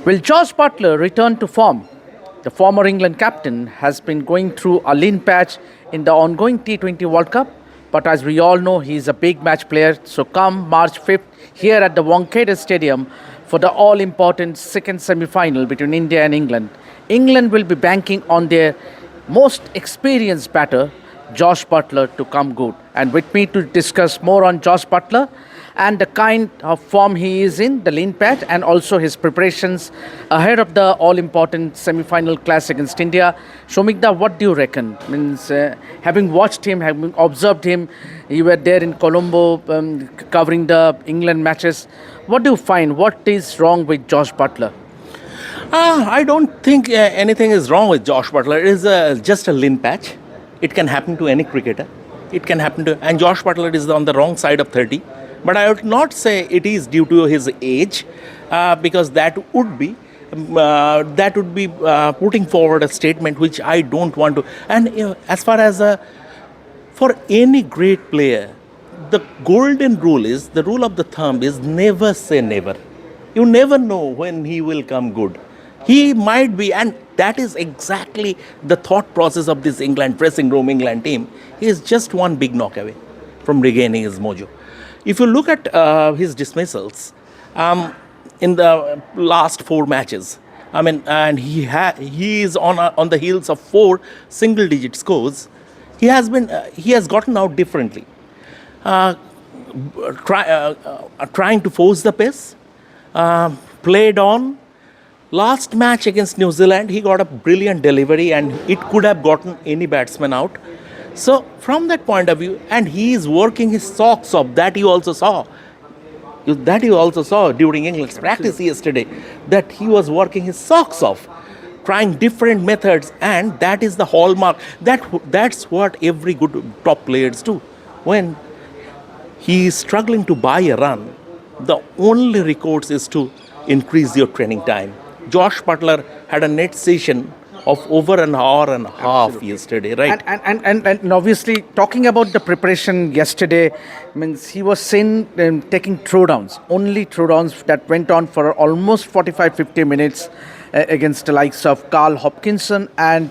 Will Jos Buttler return to form? The former England captain has been going through a lean patch in the ongoing T20 World Cup, but as we all know, he is a big match player. So, come March 5th, here at the Wankhede Stadium for the all important second semi final between India and England, England will be banking on their most experienced batter, Jos Buttler, to come good. And with me to discuss more on Jos Buttler and the kind of form he is in, the lean patch, and also his preparations ahead of the all-important semi-final clash against India. Shamik, what do you reckon? Means having watched him, having observed him, you were there in Colombo covering the England matches. What do you find? What is wrong with Jos Buttler? I don't think anything is wrong with Jos Buttler. It is just a lean patch. It can happen to any cricketer. It can happen to, and Jos Buttler is on the wrong side of 30. But I would not say it is due to his age, because that would be putting forward a statement which I don't want to. And as far as for any great player, the golden rule is, the rule of the thumb is never say never. You never know when he will come good. He might be, and that is exactly the thought process of this England dressing room, England team. He is just one big knock away from regaining his mojo. If you look at his dismissals in the last 4 matches, I mean, and he is on the heels of 4 single-digit scores. He has gotten out differently, trying to force the pace, played on. Last match against New Zealand, he got a brilliant delivery, and it could have gotten any batsman out. So from that point of view, and he is working his socks off. That you also saw. During England's practice yesterday, that he was working his socks off, trying different methods, and that is the hallmark. That's what every good top players do. When he is struggling to buy a run, the only recourse is to increase your training time. Jos Buttler had a net session of over an hour and a half yesterday, right? And obviously, talking about the preparation yesterday, means he was seen taking throwdowns, only throwdowns that went on for almost 45-50 minutes against the likes of Carl Hopkinson and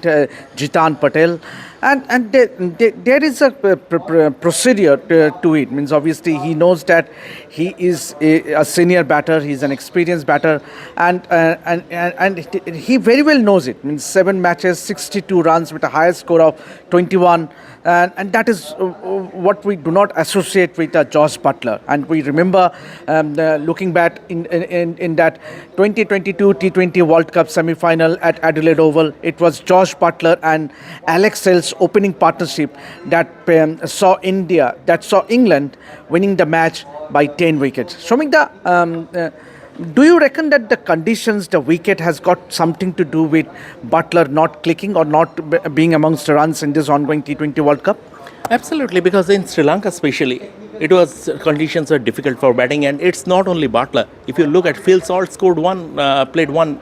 Jitan Patel. And there is a procedure to it. Means obviously he knows that he is a senior batter, he's an experienced batter, and he very well knows it. Means 7 matches, 62 runs with a highest score of 21, and that is what we do not associate with Jos Buttler. And we remember looking back in that 2022 T20 World Cup semi-final at Adelaide Oval, it was Jos Buttler and Alex Hales opening partnership that saw England winning the match by 10 wickets. Shamik, do you reckon that the conditions, the wicket has got something to do with Buttler not clicking or not being amongst the runs in this ongoing T20 World Cup? Absolutely, because in Sri Lanka especially, conditions were difficult for batting, and it's not only Buttler. If you look at Phil Salt, played one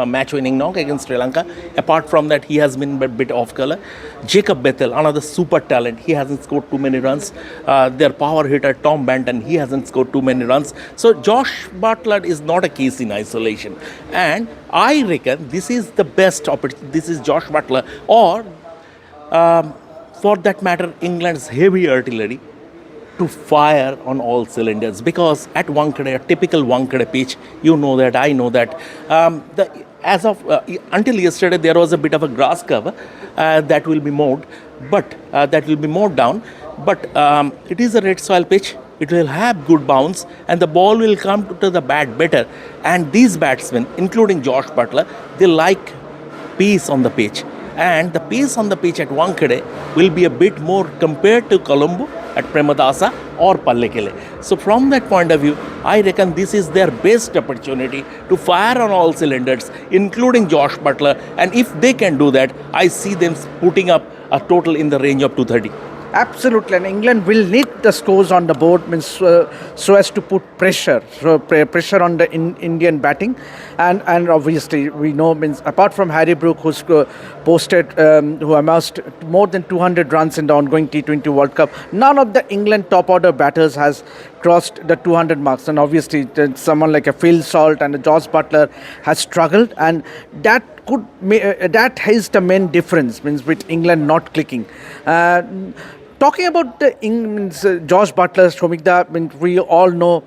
match-winning knock against Sri Lanka. Apart from that, he has been a bit off color. Jacob Bethel, another super talent, he hasn't scored too many runs. Their power hitter Tom Banton, he hasn't scored too many runs. So Jos Buttler is not a case in isolation, and I reckon this is the best opportunity. This is Jos Buttler, or for that matter, England's heavy artillery, to fire on all cylinders, because at Wankhede, a typical Wankhede pitch, you know that, I know that, until yesterday there was a bit of a grass cover that will be mowed, but that will be mowed down. But it is a red soil pitch. It will have good bounce, and the ball will come to the bat better. And these batsmen, including Jos Buttler, they like pace on the pitch. And the pace on the pitch at Wankhede will be a bit more compared to Colombo, at Premadasa or Pallekele. So from that point of view, I reckon this is their best opportunity to fire on all cylinders, including Jos Buttler. And if they can do that, I see them putting up a total in the range of 230. Absolutely, and England will need the scores on the board, means so as to put pressure on the Indian batting, and obviously we know, means apart from Harry Brook, who's who amassed more than 200 runs in the ongoing T20 World Cup, none of the England top order batters has crossed the 200 marks, and obviously someone like a Phil Salt and a Jos Buttler has struggled, and that that is the main difference, means with England not clicking. Talking about the Jos Buttler, Shomikda, I mean, we all know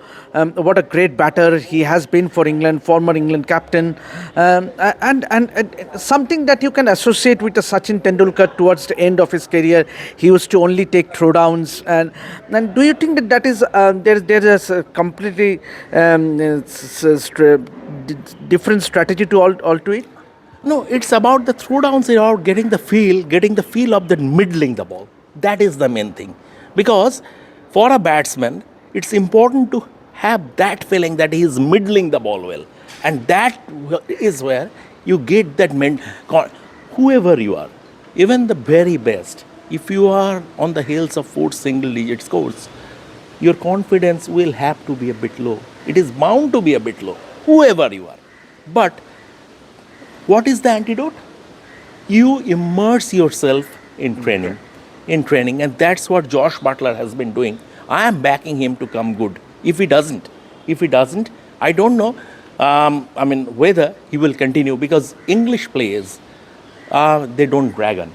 what a great batter he has been for England, former England captain, and something that you can associate with the Sachin Tendulkar towards the end of his career. He used to only take throwdowns, and do you think that that is there is a completely different strategy to all to it? No, it's about the throwdowns, about getting the feel of the middling the ball. That is the main thing. Because for a batsman, it's important to have that feeling that he is middling the ball well. And that is where you get that whoever you are, even the very best, if you are on the heels of 4 single-digit scores, your confidence will have to be a bit low. It is bound to be a bit low, whoever you are. But what is the antidote? You immerse yourself in training. And that's what Jos Buttler has been doing. I am backing him to come good. If he doesn't, I don't know. Whether he will continue, because English players, they don't drag on.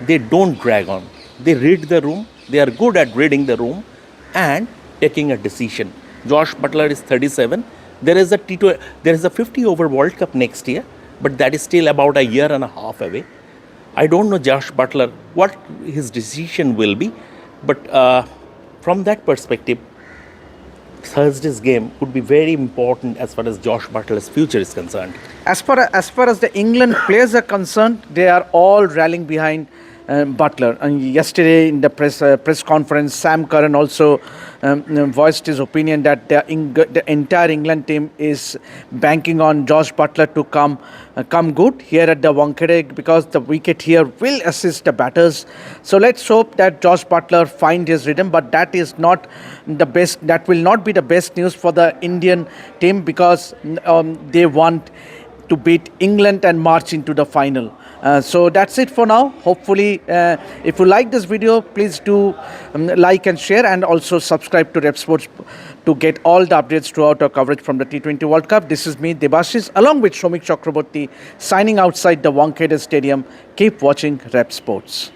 They don't drag on. They read the room. They are good at reading the room and taking a decision. Jos Buttler is 37. There is a 50-over World Cup next year, but that is still about a year and a half away. I don't know Jos Buttler, what his decision will be, but from that perspective, Thursday's game could be very important as far as Jos Buttler's future is concerned. As far as the England players are concerned, they are all rallying behind Buttler. And yesterday in the press conference, Sam Curran also voiced his opinion that the entire England team is banking on Jos Buttler to come good here at the Wankhede, because the wicket here will assist the batters. So let's hope that Jos Buttler find his rhythm, but that is not the best. That will not be the best news for the Indian team, because they want to beat England and march into the final. So that's it for now. Hopefully, if you like this video, please do like and share, and also subscribe to Revsportz to get all the updates throughout our coverage from the T20 World Cup. This is me, Debasis, along with Shamik Chakraborty, signing outside the Wankhede Stadium. Keep watching Revsportz.